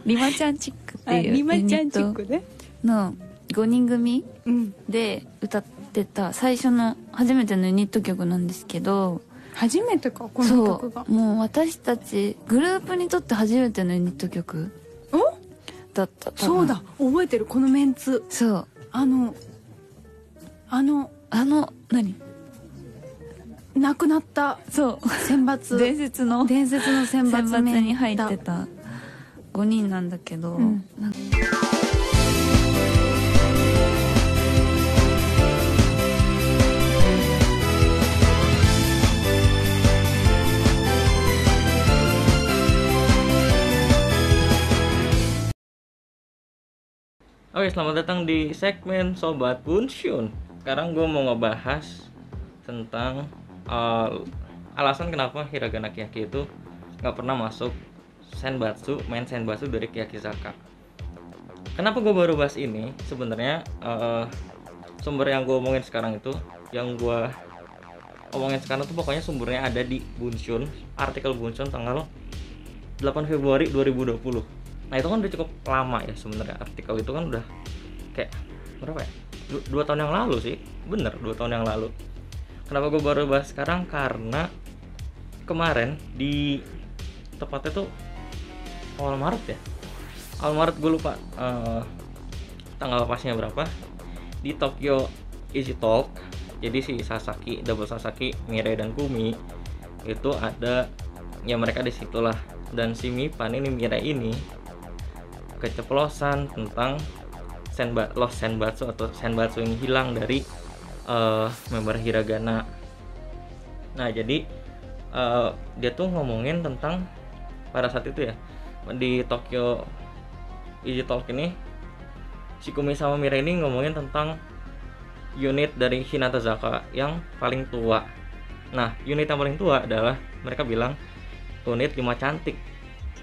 リマちゃんチックっていうリマちゃんチックねの5人組うんで歌ってた最初の初めてのユニット曲なんですけど、初めてかこのそ曲がうもう私たちグループにとって初めてのユニット曲おだった。多分そうだ覚えてるこのメンツそう何亡くなったそう選抜伝説の選抜選抜メンに入ってた5人なんだけど、うんなんかOke, selamat datang di segmen Sobat Bunsyun. Sekarang gue mau ngebahas tentang alasan kenapa Hiragana Keyaki itu nggak pernah masuk main Senbatsu dari Keyakizaka. Kenapa gue baru bahas ini? Sebenarnya sumber yang gue omongin sekarang itu, pokoknya sumbernya ada di Bunshun, artikel Bunshun tanggal 8 Februari 2020. Nah itu kan udah cukup lama ya sebenarnya, artikel itu kan udah kayak berapa ya? 2 tahun yang lalu sih, bener 2 tahun yang lalu. Kenapa gue baru bahas sekarang? Karena kemarin di tepatnya tuh awal Maret ya, awal Maret gue lupa tanggal pasnya berapa, di Tokyo Easy Talk. Jadi si Sasaki, Double Sasaki, Mirai dan Kumi itu ada ya, mereka di situlah. Dan si Mipan ini, Mirai ini keceplosan tentang lost Senbatsu atau Senbatsu yang hilang dari member Hiragana. Nah jadi dia tuh ngomongin tentang pada saat itu ya, di Tokyo Easy Talk ini si Kumi sama Mirai ini ngomongin tentang unit dari Hinata Zaka yang paling tua. Nah unit yang paling tua adalah, mereka bilang unit 5 cantik.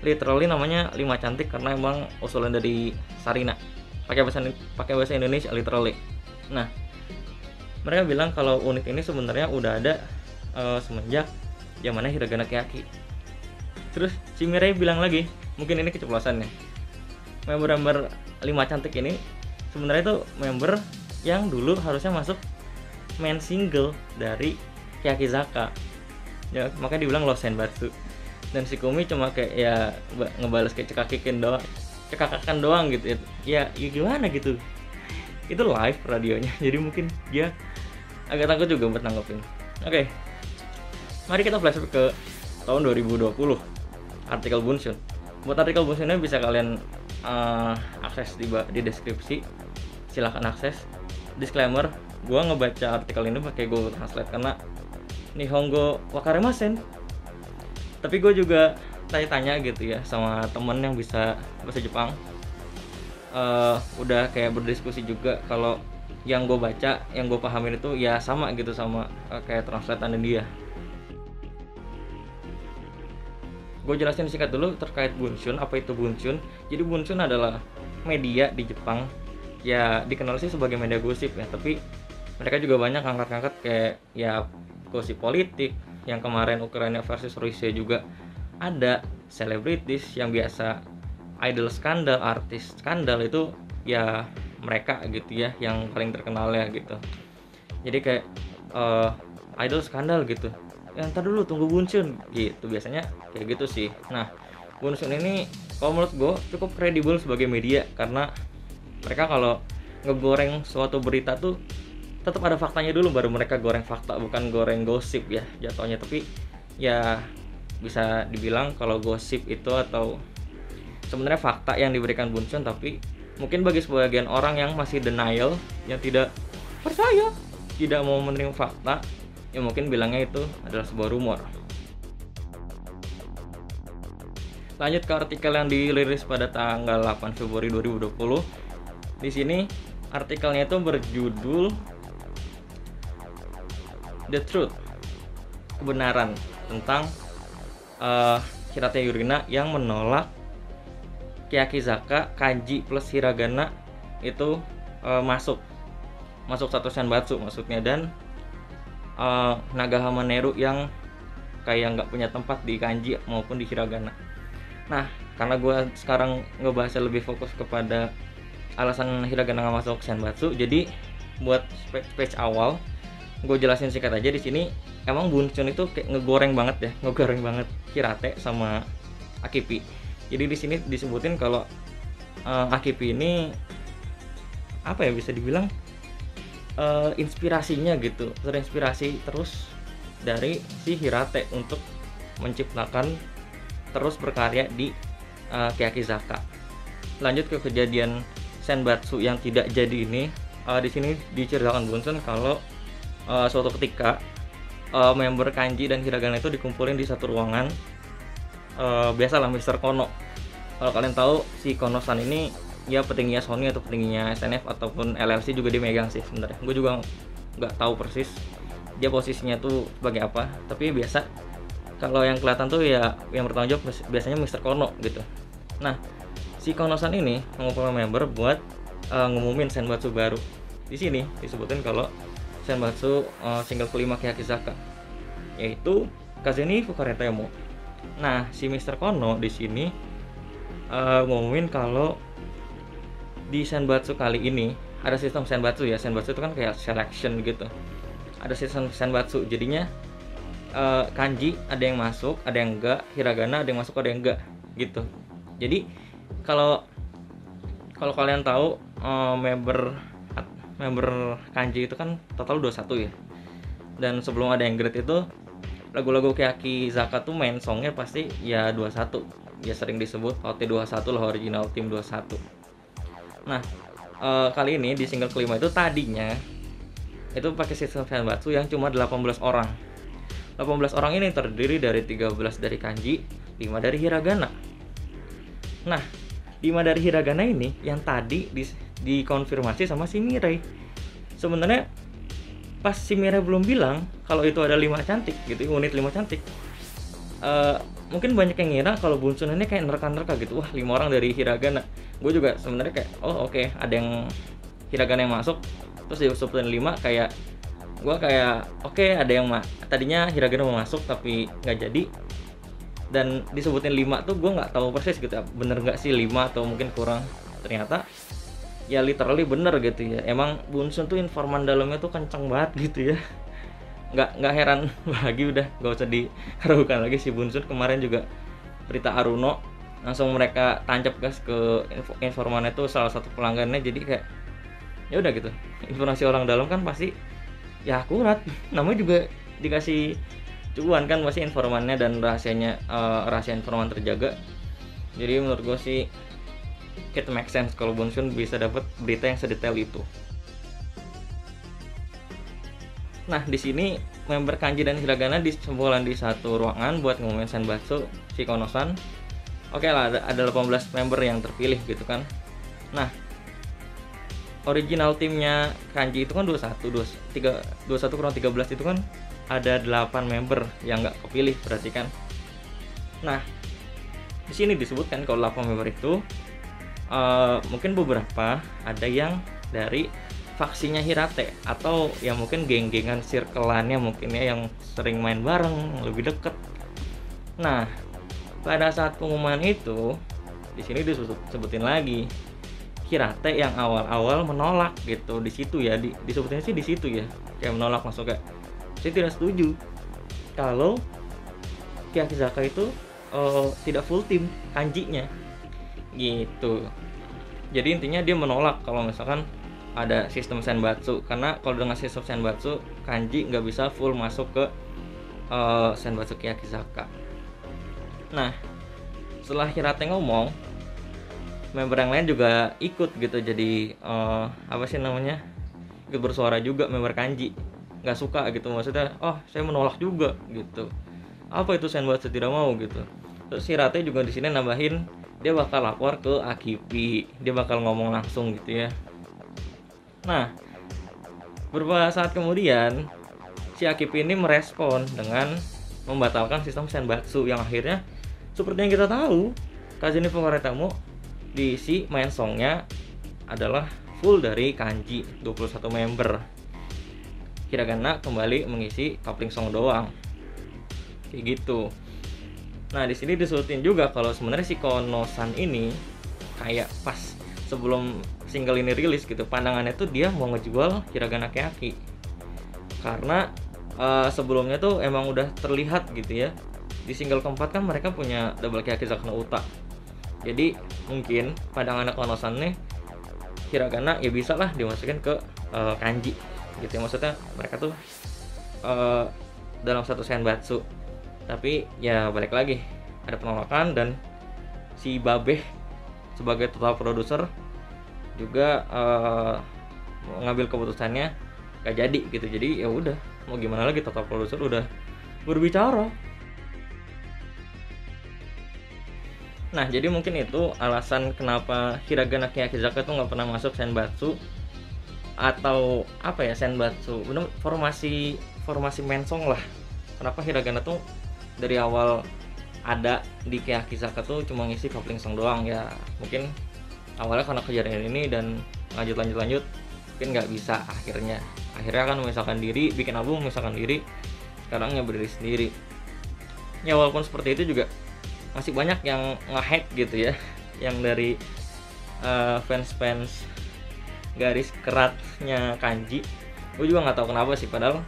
Literally namanya 5 cantik karena emang usulan dari Sarina. Pakai bahasa Indonesia literally. Nah, mereka bilang kalau unit ini sebenarnya udah ada semenjak zamannya Hiragana Keyaki. Terus si Mirai bilang lagi, mungkin ini keceplosannya, member 5 cantik ini sebenarnya itu member yang dulu harusnya masuk main single dari Keyakizaka. Ya, makanya dibilang Lost Senbatsu. Dan si Kumi cuma kayak ya ngebales kayak cekakakan doang gitu ya gimana gitu, itu live radionya jadi mungkin dia agak takut juga buat nanggepin. Oke, mari kita flashback ke tahun 2020. Artikel Bunshun, buat artikel Bunshunnya bisa kalian akses di deskripsi, silahkan akses. Disclaimer, gua ngebaca artikel ini pakai Google Translate karena Nihongo wakaremasen. Tapi gue juga tanya-tanya gitu ya sama temen yang bisa bahasa Jepang. Udah kayak berdiskusi juga kalau yang gue baca, yang gue pahamin itu ya sama gitu sama kayak translateannya dia. Gue jelasin singkat dulu terkait Bunshun. Apa itu Bunshun? Jadi Bunshun adalah media di Jepang, ya dikenal sih sebagai media gosip ya, tapi mereka juga banyak angkat-angkat kayak ya gosip politik. Yang kemarin Ukraina versus Rusia juga ada, selebritis yang biasa idol skandal, artis skandal, itu ya mereka gitu ya yang paling terkenal ya gitu. Jadi kayak idol skandal gitu, yang ntar dulu tunggu Bunshun gitu, biasanya kayak gitu sih. Nah Bunshun ini kalau menurut gue cukup kredibel sebagai media karena mereka kalau ngegoreng suatu berita tuh tetap ada faktanya dulu, baru mereka goreng fakta, bukan goreng gosip ya jatuhnya. Tapi ya bisa dibilang kalau gosip itu atau sebenarnya fakta yang diberikan Bunshun, tapi mungkin bagi sebagian orang yang masih denial, yang tidak percaya, tidak mau menerima fakta, ya mungkin bilangnya itu adalah sebuah rumor. Lanjut ke artikel yang dirilis pada tanggal 8 Februari 2020. Di sini artikelnya itu berjudul The Truth, kebenaran tentang Hirata Yurina yang menolak Keyakizaka kanji plus hiragana itu masuk satu senbatsu maksudnya, dan Nagahama Neru yang kayak nggak punya tempat di kanji maupun di hiragana. Nah karena gue sekarang ngebahasnya lebih fokus kepada alasan hiragana nggak masuk senbatsu, jadi buat page awal gue jelasin singkat aja di sini. Emang Bunsun itu kayak ngegoreng banget Hirate sama Akipi. Jadi di sini disebutin kalau Akipi ini apa ya, bisa dibilang inspirasinya gitu, terinspirasi terus dari si Hirate untuk menciptakan terus berkarya di Keyakizaka. Lanjut ke kejadian senbatsu yang tidak jadi ini. Di sini diceritakan Bunsun kalau suatu ketika member kanji dan hiragana itu dikumpulin di satu ruangan. Biasalah Mr. Kono. Kalau kalian tahu si Kono-san ini ya petingginya Sony atau petingginya SNF ataupun LLC juga dia megang sih sebenarnya. Gue juga nggak tahu persis dia posisinya tuh sebagai apa, tapi biasa kalau yang kelihatan tuh ya yang bertanggung jawab biasanya Mr. Kono gitu. Nah, si Kono-san ini mengumpulkan member buat ngumumin senbatsu baru. Di sini disebutin kalau senbatsu single kelima Keyakizaka, yaitu Kazeni Fukaretemo. Nah, si Mr. Kono di sini ngumumin kalau di senbatsu kali ini ada sistem senbatsu ya. Senbatsu itu kan kayak selection gitu. Ada sistem senbatsu, jadinya kanji ada yang masuk, ada yang enggak, hiragana ada yang masuk, ada yang enggak gitu. Jadi kalau kalian tahu member kanji itu kan total 21 ya. Dan sebelum ada yang grade itu lagu-lagu Keyakizaka tuh main songnya pasti ya 21. Ya sering disebut OT21 lah, original team 21. Nah, kali ini di single kelima itu tadinya itu pakai sistem senbatsu yang cuma 18 orang. 18 orang ini terdiri dari 13 dari kanji, 5 dari hiragana. Nah, 5 dari hiragana ini yang tadi dikonfirmasi sama si Mirei. Sebenarnya pas si Mirei belum bilang kalau itu ada 5 cantik gitu, unit 5 cantik. Mungkin banyak yang ngira kalau Bunsun ini kayak nerka-nerka gitu. Wah, 5 orang dari hiragana. Gue juga sebenarnya kayak oke, ada yang hiragana yang masuk terus disebutin 5, kayak gue kayak oke, ada yang tadinya hiragana mau masuk tapi nggak jadi. Dan disebutin 5 tuh gue nggak tahu persis gitu, bener nggak sih 5 atau mungkin kurang. Ternyata ya literally bener gitu ya. Emang Bunsun tuh informan dalamnya tuh kenceng banget gitu ya. Nggak heran lagi, udah nggak usah diragukan lagi si Bunsun. Kemarin juga Prita Aruno langsung mereka tancap gas ke informannya tuh salah satu pelanggannya. Jadi kayak ya udah gitu, informasi orang dalam kan pasti ya akurat, namanya juga dikasih cuan kan, pasti informannya dan rahasia informan terjaga. Jadi menurut gue sih it make sense kalau Bunsun bisa dapat berita yang sedetail itu. Nah, di sini member kanji dan hiragana disempulkan di satu ruangan buat ngomongin senbatsu si Kono-san. Oke lah, ada 18 member yang terpilih gitu kan. Nah, original timnya kanji itu kan 21 kurang 13 itu kan ada 8 member yang nggak kepilih, berarti kan. Nah, di sini disebutkan kalau 8 member itu mungkin beberapa ada yang dari faksinya Hirate atau yang mungkin geng-gengan circle-annya mungkin ya, yang sering main bareng, lebih deket. Nah, pada saat pengumuman itu di sini disebutin lagi Hirate yang awal-awal menolak gitu di situ ya, disebutnya sih di situ ya, kayak menolak, masuk kayak saya tidak setuju kalau Keyakizaka itu tidak full tim kanjinya gitu. Jadi intinya dia menolak kalau misalkan ada sistem senbatsu, karena kalau dengan sistem senbatsu kanji nggak bisa full masuk ke senbatsu Keyakizaka. Nah, setelah Hirate ngomong, member yang lain juga ikut gitu, jadi apa sih namanya, ikut bersuara juga. Member kanji nggak suka gitu, maksudnya saya menolak juga gitu, apa itu senbatsu, tidak mau gitu. Terus Hirate juga di sini nambahin dia bakal lapor ke Akipi, dia bakal ngomong langsung gitu ya. Nah, beberapa saat kemudian si Akipi ini merespon dengan membatalkan sistem senbatsu yang akhirnya seperti yang kita tahu, Kazeni Fukaretamo diisi main songnya adalah full dari kanji, 21 member. Hiragana kembali mengisi coupling song doang, kayak gitu. Nah di sini disurutin juga kalau sebenarnya si Kono-san ini kayak pas sebelum single ini rilis gitu, pandangannya tuh dia mau ngejual Hiragana Keaki karena sebelumnya tuh emang udah terlihat gitu ya, di single keempat kan mereka punya double Keaki Zaka no Uta. Jadi mungkin pandangannya Kono-san nih Hiragana ya bisa lah dimasukin ke kanji gitu ya, maksudnya mereka tuh dalam satu senbatsu. Tapi ya balik lagi ada penolakan dan si Babeh sebagai total producer juga ngambil keputusannya gak jadi gitu. Jadi ya udah mau gimana lagi, total producer udah berbicara. Nah jadi mungkin itu alasan kenapa Hiragana Keyakizaka tuh nggak pernah masuk senbatsu atau apa ya, senbatsu bener formasi mensong lah. Kenapa Hiragana tuh dari awal ada di Keyakizaka tuh cuma ngisi coupling song doang ya, mungkin awalnya karena kejadian ini dan lanjut mungkin nggak bisa, akhirnya kan memisahkan diri, bikin album memisahkan diri, sekarang berdiri sendiri ya. Walaupun seperti itu juga masih banyak yang nge-hate gitu ya, yang dari fans garis keratnya kanji. Gue juga nggak tahu kenapa sih, padahal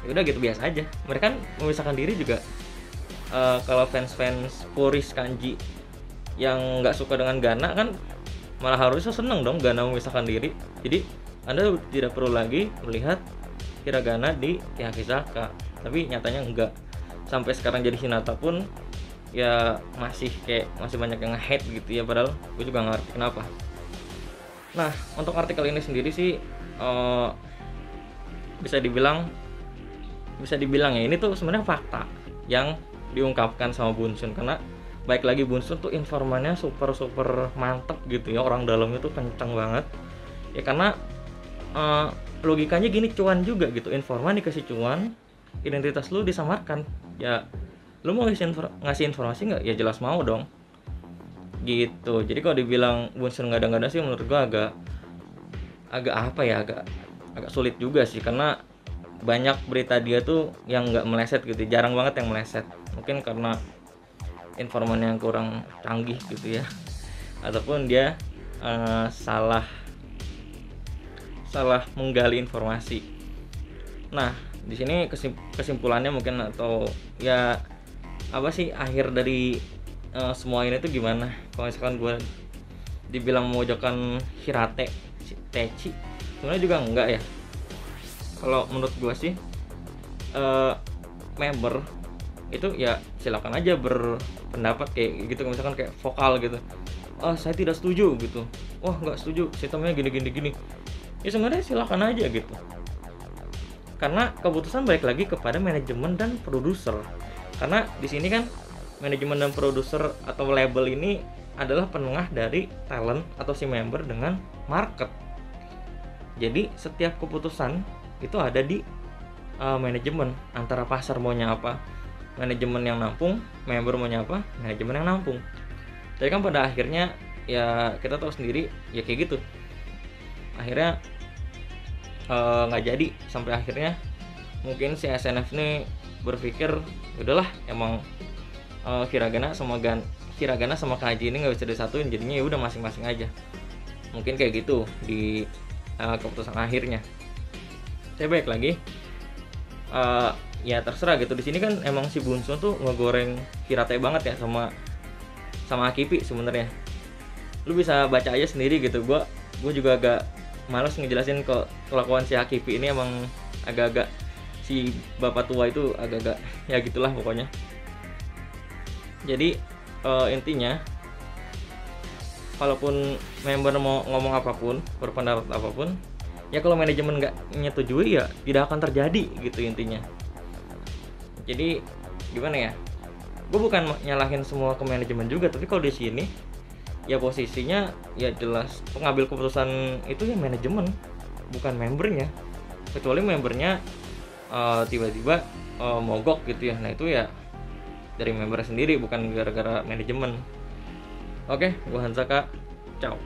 ya udah gitu biasa aja. Mereka kan memisahkan diri juga. Kalau fans puris kanji yang nggak suka dengan Gana kan malah harusnya seneng dong Gana memisahkan diri. Jadi Anda tidak perlu lagi melihat Hiragana di Keyakizaka. Tapi nyatanya enggak. Sampai sekarang jadi Hinata pun ya masih banyak yang nge-hate gitu ya, padahal gue juga nggak ngerti kenapa. Nah untuk artikel ini sendiri sih bisa dibilang ya ini tuh sebenarnya fakta yang diungkapkan sama Bunsun, karena baik lagi Bunsun tuh informannya super mantep gitu ya, orang dalamnya tuh kencang banget ya, karena logikanya gini, cuan juga gitu, informan dikasih cuan, identitas lu disamarkan ya, lu mau ngasih informasi nggak? Ya jelas mau dong gitu. Jadi kalau dibilang Bunsun nggak ada sih menurut gua agak apa ya, agak sulit juga sih, karena banyak berita dia tuh yang nggak meleset gitu, jarang banget yang meleset. Mungkin karena informan yang kurang canggih gitu ya, ataupun dia salah menggali informasi. Nah di sini kesimpulannya mungkin, atau ya apa sih akhir dari semua ini tuh gimana? Kalau misalkan gue dibilang memojokkan Hirate Techi, sebenarnya juga enggak ya. Kalau menurut gue sih member itu ya silakan aja berpendapat kayak gitu, misalkan kayak vokal gitu, saya tidak setuju gitu, wah nggak setuju sistemnya gini, ya sebenarnya silakan aja gitu, karena keputusan balik lagi kepada manajemen dan produser. Karena di sini kan manajemen dan produser atau label ini adalah penengah dari talent atau si member dengan market. Jadi setiap keputusan itu ada di manajemen, antara pasar maunya apa, manajemen yang nampung, member maunya apa, manajemen yang nampung. Jadi kan pada akhirnya ya kita tahu sendiri ya kayak gitu. Akhirnya nggak jadi, sampai akhirnya mungkin si SNF ini berpikir udahlah emang Hiragana sama Kaji ini nggak bisa disatuin, jadinya ya udah masing-masing aja. Mungkin kayak gitu di keputusan akhirnya. Saya balik lagi ya terserah gitu. Di sini kan emang si Bunsun tuh ngegoreng Hirate banget ya sama Akipi sebenarnya. Lu bisa baca aja sendiri gitu. Gue juga agak malas ngejelasin kelakuan si Akipi ini, emang agak-agak si bapak tua itu agak-agak ya gitulah pokoknya. Jadi intinya walaupun member mau ngomong apapun, berpendapat apapun, ya kalau manajemen nggak menyetujui ya tidak akan terjadi gitu intinya. Jadi gimana ya, gue bukan nyalahin semua ke manajemen juga, tapi kalau di sini ya posisinya ya jelas pengambil keputusan itu ya manajemen, bukan membernya. Kecuali membernya tiba-tiba mogok gitu ya, nah itu ya dari member sendiri, bukan gara-gara manajemen. Oke, gue Hanzaka, ciao.